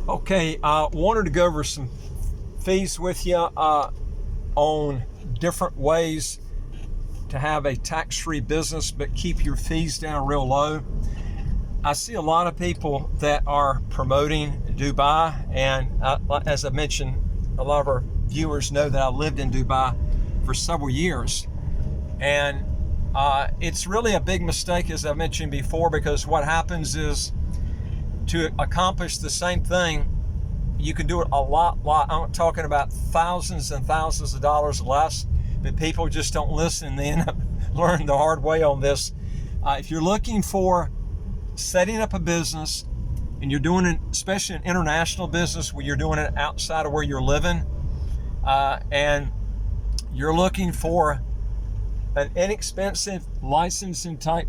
Okay, I wanted to go over some fees with you on different ways to have a tax-free business but keep your fees down real low. I see a lot of people that are promoting Dubai, and as I mentioned, a lot of our viewers know that I lived in Dubai for several years, and it's really a big mistake, as I mentioned before, because what happens is, to accomplish the same thing, you can do it a lot. I'm talking about thousands and thousands of dollars less, but people just don't listen and they end up learning the hard way on this. If you're looking for setting up a business and you're doing it, especially an international business where you're doing it outside of where you're living, and you're looking for an inexpensive licensing type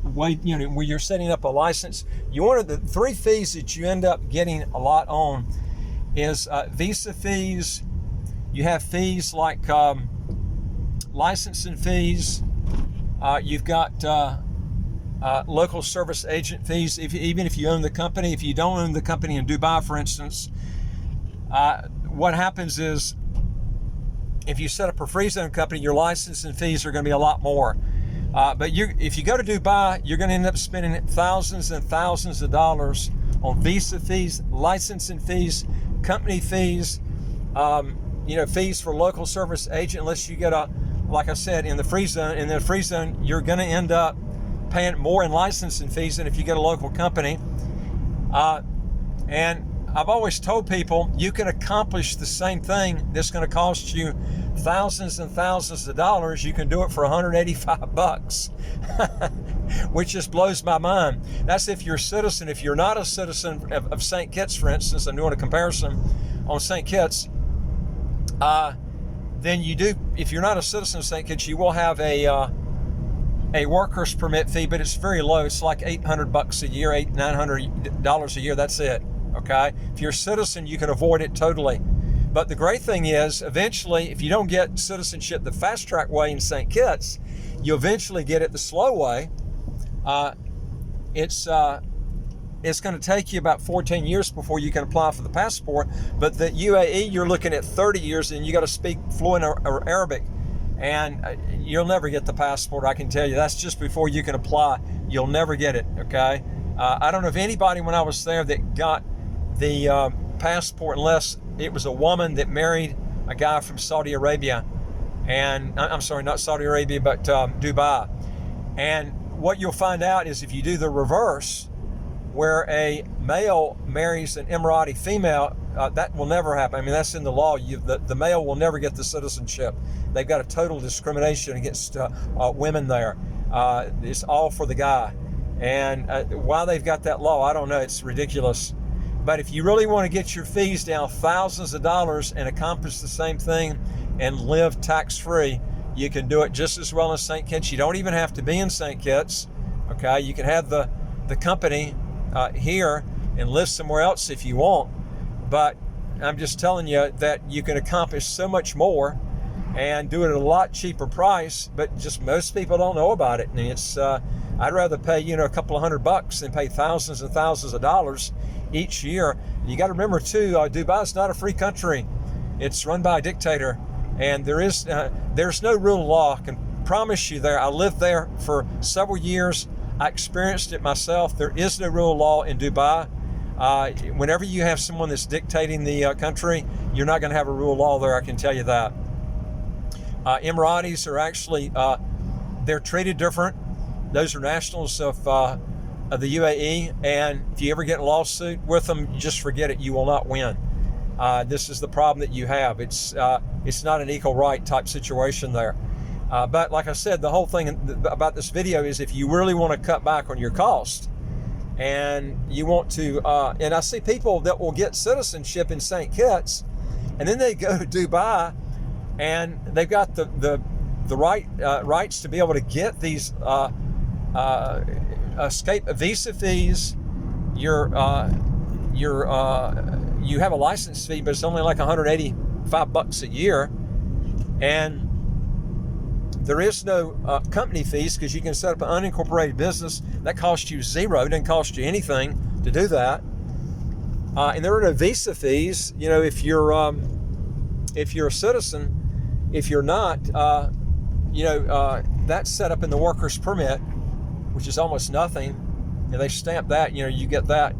way, where you're setting up a license, one of the three fees that you end up getting a lot on is visa fees. You have fees like licensing fees. You've got local service agent fees. Even if you own the company, if you don't own the company in Dubai, for instance, what happens is, if you set up a free zone company, your licensing fees are going to be a lot more. But if you go to Dubai, you're going to end up spending thousands and thousands of dollars on visa fees, licensing fees, company fees, fees for local service agent. Unless you get like I said, in the free zone, you're going to end up paying more in licensing fees than if you get a local company. And I've always told people, you can accomplish the same thing that's going to cost you thousands and thousands of dollars. You can do it for $185, which just blows my mind. That's if you're a citizen. If you're not a citizen of St. Kitts, for instance, I'm doing a comparison on St. Kitts, then you do, if you're not a citizen of St. Kitts, you will have a worker's permit fee, but it's very low. It's like $800 a year, $900 a year. That's it. Okay. If you're a citizen, you can avoid it totally. But the great thing is, eventually, if you don't get citizenship the fast track way in St. Kitts, you eventually get it the slow way. It's going to take you about 14 years before you can apply for the passport. But the UAE, you're looking at 30 years, and you got to speak fluent Arabic, and you'll never get the passport. I can tell you, that's just before you can apply. You'll never get it. Okay. I don't know of anybody when I was there that got the passport unless it was a woman that married a guy from Saudi Arabia, and I'm sorry, not Saudi Arabia, but Dubai. And what you'll find out is, if you do the reverse, where a male marries an Emirati female, that will never happen. I mean, that's in the law. The male will never get the citizenship. They've got a total discrimination against women there. It's all for the guy. And why they've got that law, I don't know. It's ridiculous. But if you really want to get your fees down thousands of dollars and accomplish the same thing and live tax-free, you can do it just as well as St. Kitts. You don't even have to be in St. Kitts. Okay, you can have the company here and live somewhere else if you want. But I'm just telling you that you can accomplish so much more and do it at a lot cheaper price. But just most people don't know about it. And it's I'd rather pay a couple of $100 than pay thousands and thousands of dollars each year. You got to remember too, Dubai is not a free country. It's run by a dictator, and there's no rule of law. I can promise you there. I lived there for several years. I experienced it myself. There is no rule of law in Dubai. Whenever you have someone that's dictating the country, you're not going to have a rule of law there. I can tell you that. Emiratis are actually they're treated different. Those are nationals of the UAE, and if you ever get in a lawsuit with them, just forget it. You will not win. This is the problem that you have. It's not an equal right type situation there. But like I said, the whole thing about this video is, if you really want to cut back on your cost, and you want to, and I see people that will get citizenship in St. Kitts, and then they go to Dubai, and they've got the rights to be able to get these escape visa fees. You have a license fee, but it's only like $185 a year, and there is no company fees, because you can set up an unincorporated business that costs you zero. It doesn't cost you anything to do that. And there are no visa fees. You know, if you're a citizen. If you're not, that's set up in the worker's permit, which is almost nothing. And they stamp that. You know, you get that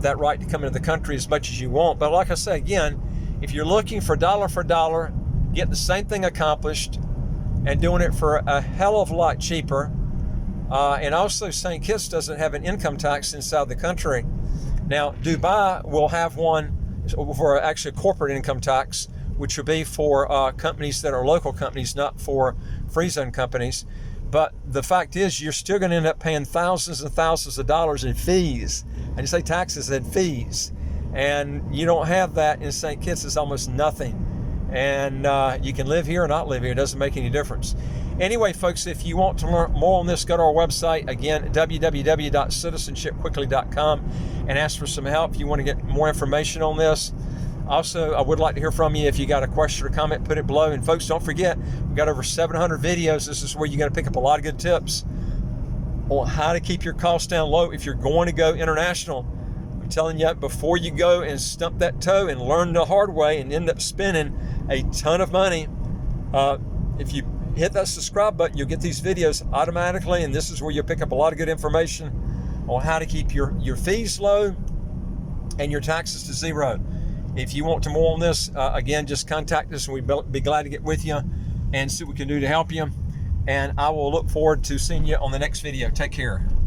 that right to come into the country as much as you want. But like I say again, if you're looking for dollar, get the same thing accomplished, and doing it for a hell of a lot cheaper. And also, St. Kitts doesn't have an income tax inside the country. Now, Dubai will have one for actually a corporate income tax, which will be for companies that are local companies, not for free zone companies. But the fact is, you're still going to end up paying thousands and thousands of dollars in fees. I didn't say taxes, and fees. And you don't have that in St. Kitts. It's almost nothing. And you can live here or not live here. It doesn't make any difference. Anyway, folks, if you want to learn more on this, go to our website, again, www.citizenshipquickly.com, and ask for some help if you want to get more information on this. Also, I would like to hear from you. If you got a question or comment, put it below. And folks, don't forget, we've got over 700 videos. This is where you're going to pick up a lot of good tips on how to keep your costs down low if you're going to go international. I'm telling you, before you go and stump that toe and learn the hard way and end up spending a ton of money, if you hit that subscribe button, you'll get these videos automatically, and this is where you'll pick up a lot of good information on how to keep your fees low and your taxes to zero. If you want to more on this, again, just contact us and we'd be glad to get with you and see what we can do to help you. And I will look forward to seeing you on the next video. Take care.